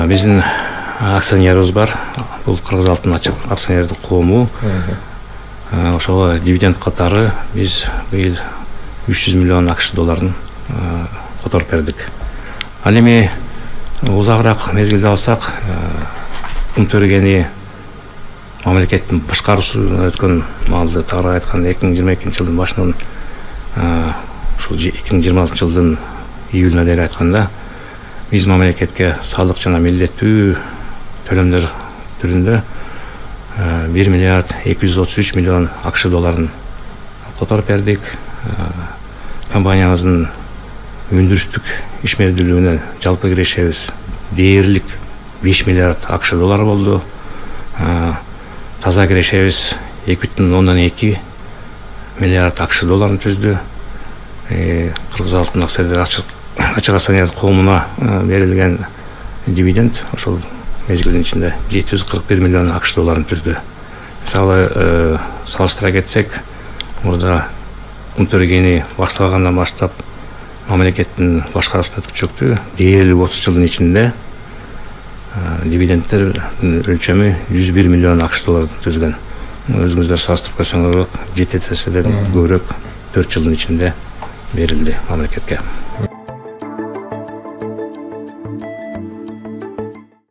Биздин акционерибиз бар. Бул Кыргыз Алтын ачык акционердик коому. Ошого дивиденд катары биз быйыл 300 миллион АКШ долларын которуп бердик. Ал эми узагыраак мезгилде алсак, кум төрөгени мамлекеттин башкаруусуна өткөн маалды тагыраак айтканда 2022 жылдын башынан ушул 2026 жылдын июлуна дейин айтканда биз мамлекетке салык жана милдеттүү төлөмдөр түрүндө 1 миллиард 233 миллион АКШ долларын которуп бердик. Компаниябыздын өндүрүштүк ишмердүүлүгүнө жалпы кирешебиз дээрлик 5 миллиард АКШ доллары болду. Таза кирешебиз 2,2 миллиард АКШ долларын түздү. Кыргыз Алтын ачык акционердик коомуна берилген дивиденд ошол мезгилдин ичинде 741 миллион АКШ долларын түздү. Мисалы салыштыра кетсек, мурда кум төрөгени башталгандан баштап мамлекеттин башкаруусуна өткүчөктү дээрлик 30 жылдын ичинде дивидендтердин өлчөмү 101 миллион АКШ долларын түзгөн. Өзүңүздөр салыштырып көрсөңөр, жети эседен көбүрөөк 4 жылдын ичинде берилди мамлекетке.